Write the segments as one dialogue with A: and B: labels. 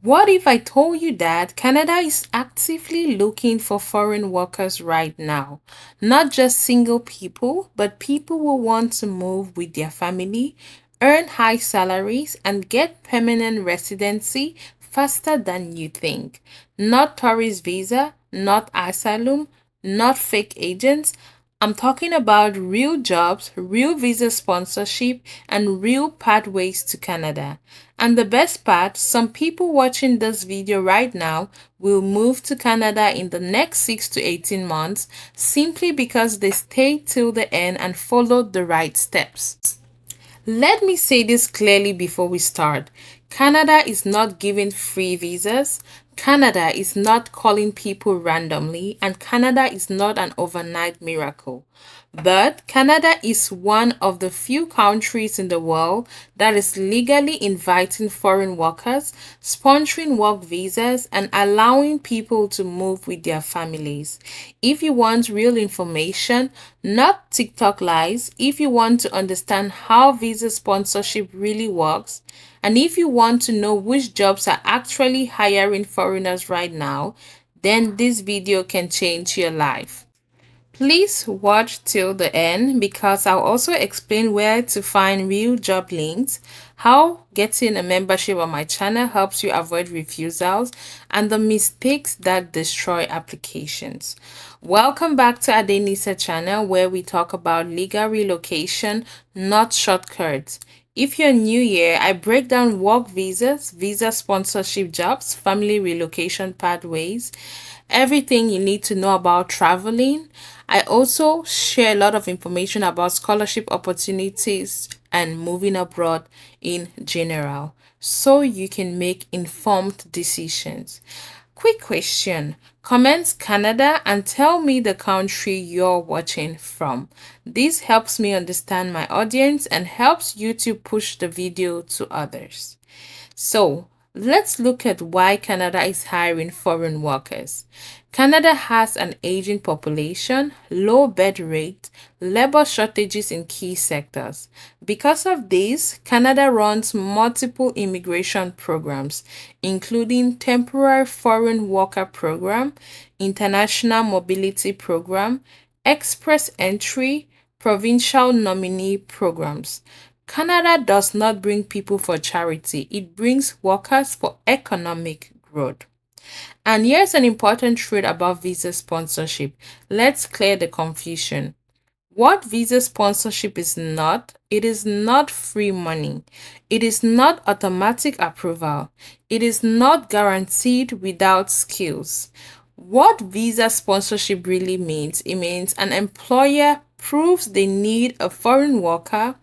A: What if I told you that Canada is actively looking for foreign workers right now? Not just single people, but people who want to move with their family, earn high salaries, and get permanent residency faster than you think. Not tourist visa, not asylum, not fake agents. I'm talking about real jobs, real visa sponsorship, and real pathways to Canada. And the best part, some people watching this video right now will move to Canada in the next 6 to 18 months simply because they stayed till the end and followed the right steps. Let me say this clearly before we start. Canada is not giving free visas. Canada is not calling people randomly, and Canada is not an overnight miracle. But Canada is one of the few countries in the world that is legally inviting foreign workers, sponsoring work visas, and allowing people to move with their families. If you want real information, not TikTok lies, if you want to understand how visa sponsorship really works, and if you want to know which jobs are actually hiring foreigners right now, then this video can change your life. Please watch till the end because I'll also explain where to find real job links, how getting a membership on my channel helps you avoid refusals, and the mistakes that destroy applications. Welcome back to Ade Nisa channel where we talk about legal relocation, not shortcuts. If you're new here, I break down work visas, visa sponsorship jobs, family relocation pathways, everything you need to know about traveling. I also share a lot of information about scholarship opportunities and moving abroad in general so you can make informed decisions. Quick question. Comment Canada and tell me the country you're watching from. This helps me understand my audience and helps YouTube push the video to others. So, let's look at why Canada is hiring foreign workers. Canada has an aging population, low birth rate, labor shortages in key sectors. Because of this, Canada runs multiple immigration programs, including temporary foreign worker program, international mobility program, express entry, provincial nominee programs. Canada does not bring people for charity, it brings workers for economic growth. And here's an important truth about visa sponsorship. Let's clear the confusion. What visa sponsorship is not, it is not free money. It is not automatic approval. It is not guaranteed without skills. What visa sponsorship really means, it means an employer proves they need a foreign worker.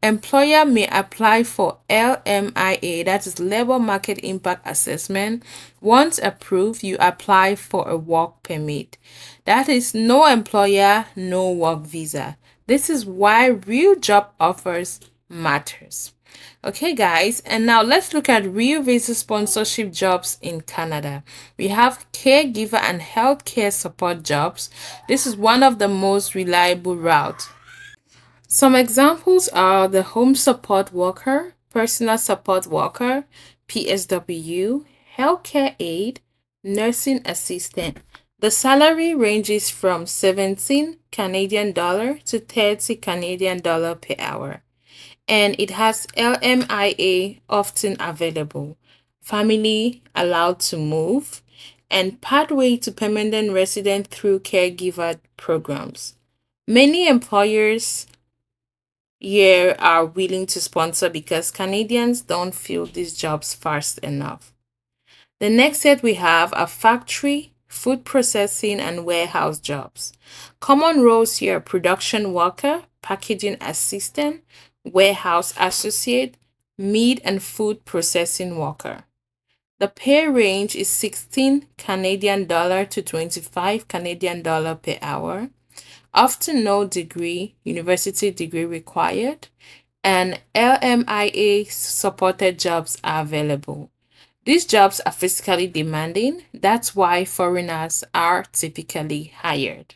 A: Employer may apply for LMIA, that is Labor Market Impact Assessment. Once approved, you apply for a work permit. That is no employer, no work visa. This is why real job offers matters. Okay, guys, and now let's look at real visa sponsorship jobs in Canada. We have caregiver and healthcare support jobs. This is one of the most reliable routes. Some examples are the home support worker, personal support worker, PSW, healthcare aide, nursing assistant. The salary ranges from 17 Canadian dollar to 30 Canadian dollar per hour, and it has LMIA often available, family allowed to move, and pathway to permanent resident through caregiver programs. Many employers here are willing to sponsor because Canadians don't fill these jobs fast enough. The next set we have are factory, food processing, and warehouse jobs. Common roles here: production worker, packaging assistant, warehouse associate, meat and food processing worker. The pay range is 16 Canadian dollar to 25 Canadian dollar per hour. Often no degree, university degree required, and LMIA supported jobs are available. These jobs are physically demanding, that's why foreigners are typically hired.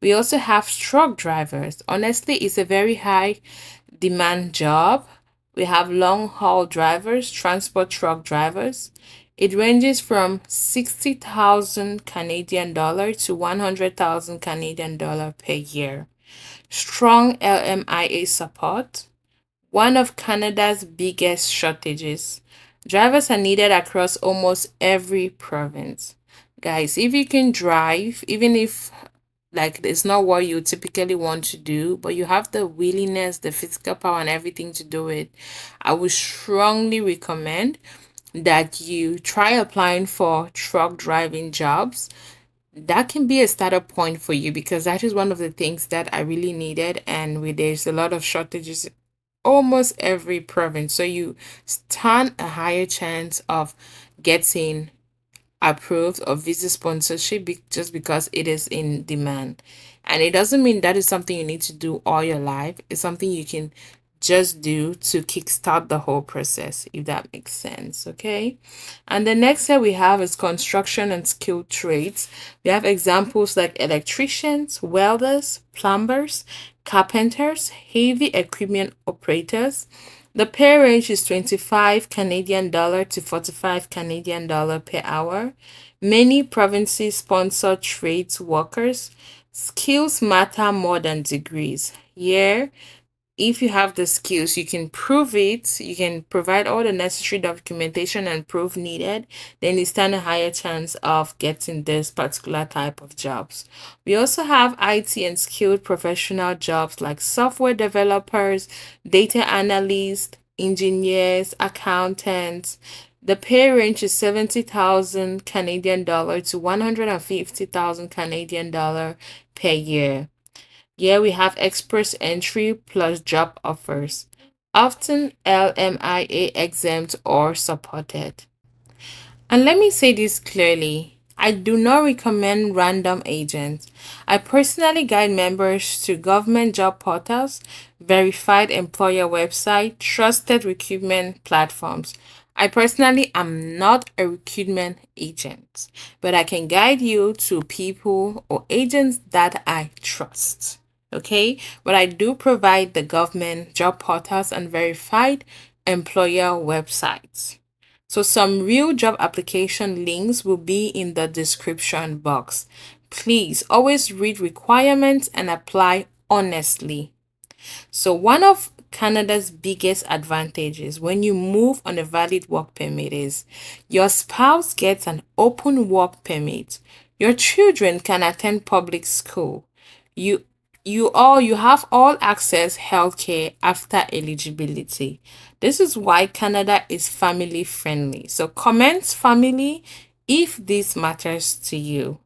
A: We also have truck drivers. Honestly, it's a very high demand job. We have long haul drivers, transport truck drivers. It ranges from 60,000 Canadian dollar to 100,000 Canadian dollar per year. Strong LMIA support, one of Canada's biggest shortages. Drivers are needed across almost every province. Guys, if you can drive, even if like it's not what you typically want to do, but you have the willingness, the physical power, and everything to do it, I would strongly recommend that you try applying for truck driving jobs. That can be a startup point for you because that is one of the things that I really needed, and with there's a lot of shortages almost every province. So you stand a higher chance of getting approved of visa sponsorship just because it is in demand. And it doesn't mean that is something you need to do all your life. It's something you can just do to kickstart the whole process, if that makes sense. Okay. And the next here we have is construction and skilled trades. We have examples like electricians, welders, plumbers, carpenters, heavy equipment operators. The pay range is 25 Canadian dollar to 45 Canadian dollar per hour. Many provinces sponsor trades workers. Skills matter more than degrees. Yeah, if you have the skills, you can prove it, you can provide all the necessary documentation and proof needed, then you stand a higher chance of getting this particular type of jobs. We also have IT and skilled professional jobs like software developers, data analysts, engineers, accountants. The pay range is 70,000 Canadian dollar to 150,000 Canadian dollar per year. Here we have express entry plus job offers, often LMIA exempt or supported. And let me say this clearly. I do not recommend random agents. I personally guide members to government job portals, verified employer website, trusted recruitment platforms. I personally am not a recruitment agent, but I can guide you to people or agents that I trust. Okay, but I do provide the government job portals and verified employer websites. So some real job application links will be in the description box. Please always read requirements and apply honestly. So one of Canada's biggest advantages when you move on a valid work permit is your spouse gets an open work permit. Your children can attend public school. You you have all access healthcare after eligibility. This is why Canada is family friendly. So comment family if this matters to you.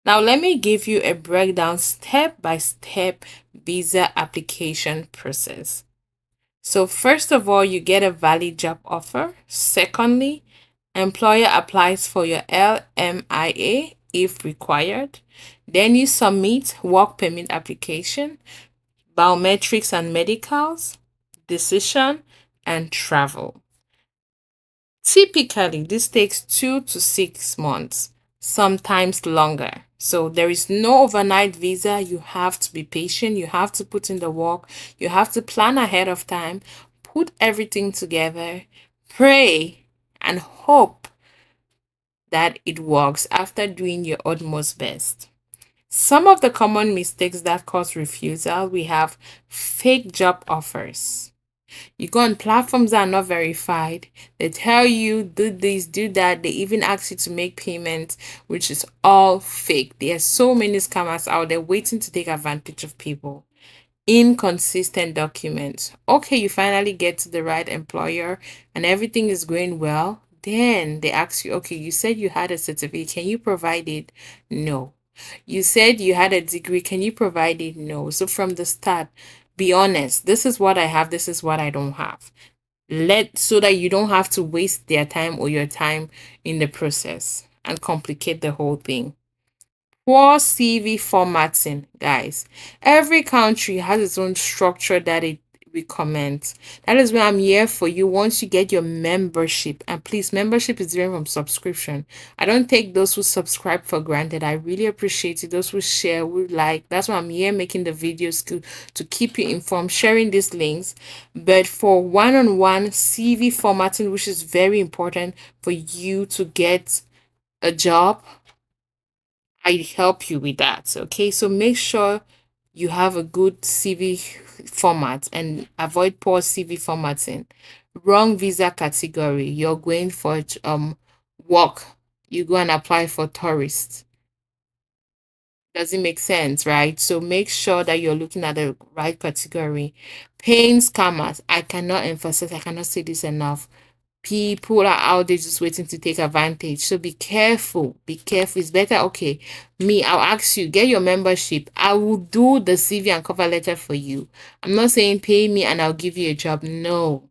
A: Now, let me give you a breakdown step by step visa application process. So, first of all, you get a valid job offer. Secondly, employer applies for your LMIA if required. Then you submit work permit application, biometrics and medicals, decision, and travel. Typically, this takes 2 to 6 months, sometimes longer. So there is no overnight visa. You have to be patient. You have to put in the work. You have to plan ahead of time, put everything together, pray, and hope that it works after doing your utmost best. Some of the common mistakes that cause refusal, we have fake job offers. You go on platforms that are not verified. They tell you do this, do that. They even ask you to make payments, which is all fake. There are so many scammers out there waiting to take advantage of people. Inconsistent documents. Okay, you finally get to the right employer and everything is going well. Then they ask you, okay, you said you had a certificate. Can you provide it? No. You said you had a degree. Can you provide it? No. So from the start, be honest. This is what I have. This is what I don't have. Let so that you don't have to waste their time or your time in the process and complicate the whole thing. Poor CV formatting, guys. Every country has its own structure that it we comment. That is why I'm here for you once you get your membership. And please, membership is different from subscription. I don't take those who subscribe for granted. I really appreciate it. Those who share, who like. That's why I'm here making the videos to keep you informed, sharing these links. But for one-on-one CV formatting, which is very important for you to get a job, I help you with that. Okay, so make sure you have a good CV format and avoid poor CV formatting. Wrong visa category. You're going for work. You go and apply for tourist. Does it make sense, right? So make sure that you're looking at the right category. Paying scammers. I cannot emphasize, I cannot say this enough. People are out there just waiting to take advantage. So be careful. Be careful. It's better. Okay, me, I'll ask you, get your membership. I will do the CV and cover letter for you. I'm not saying pay me and I'll give you a job. No.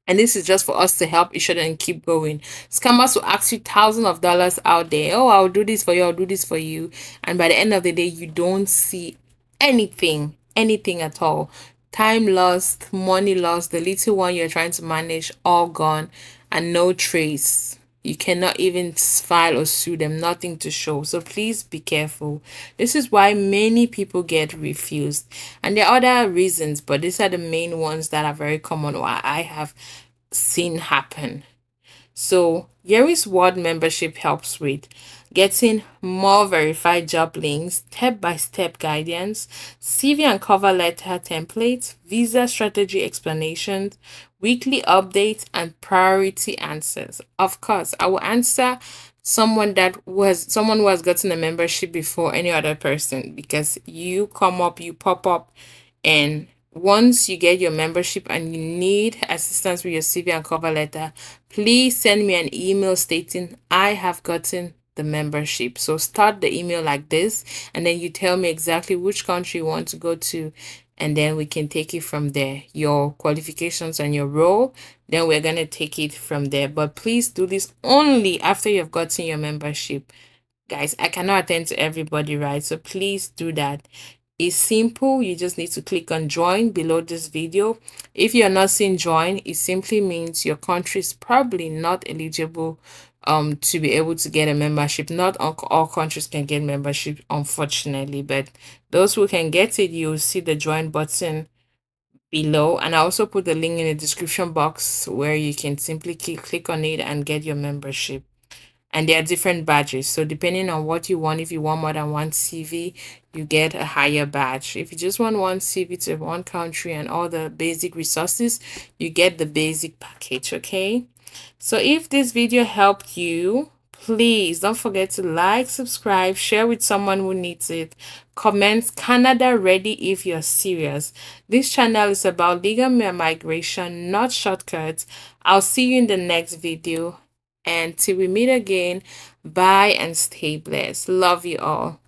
A: And this is just for us to help each other and keep going. Scammers will ask you thousands of dollars out there. Oh, I'll do this for you. I'll do this for you. And by the end of the day, you don't see anything at all. Time lost, money lost, the little one you're trying to manage, all gone, and no trace. You cannot even file or sue them, nothing to show. So please be careful. This is why many people get refused. And there are other reasons, but these are the main ones that are very common, why I have seen happen. So, Yeri's Ward membership helps with getting more verified job links, step by step guidance, CV and cover letter templates, visa strategy explanations, weekly updates, and priority answers. Of course, I will answer someone who has gotten a membership before any other person, because you come up, you pop up, and once you get your membership and you need assistance with your CV and cover letter, please send me an email stating I have gotten the membership. So start the email like this, and then you tell me exactly which country you want to go to, and then we can take it from there. Your qualifications and your role, then we're going to take it from there. But please do this only after you've gotten your membership. Guys, I cannot attend to everybody, right? So please do that. It's simple. You just need to click on join below this video. If you're not seeing join, it simply means your country is probably not eligible to be able to get a membership. Not all countries can get membership, unfortunately, but those who can get it, you'll see the join button below, and I also put the link in the description box where you can simply click on it and get your membership. And there are different badges, so depending on what you want, if you want more than one CV, you get a higher badge. If you just want one CV to one country and all the basic resources, you get the basic package. Okay, so if this video helped you, please don't forget to like, subscribe, share with someone who needs it. Comment Canada ready if you're serious. This channel is about legal migration, not shortcuts. I'll see you in the next video. And till we meet again, bye and stay blessed. Love you all.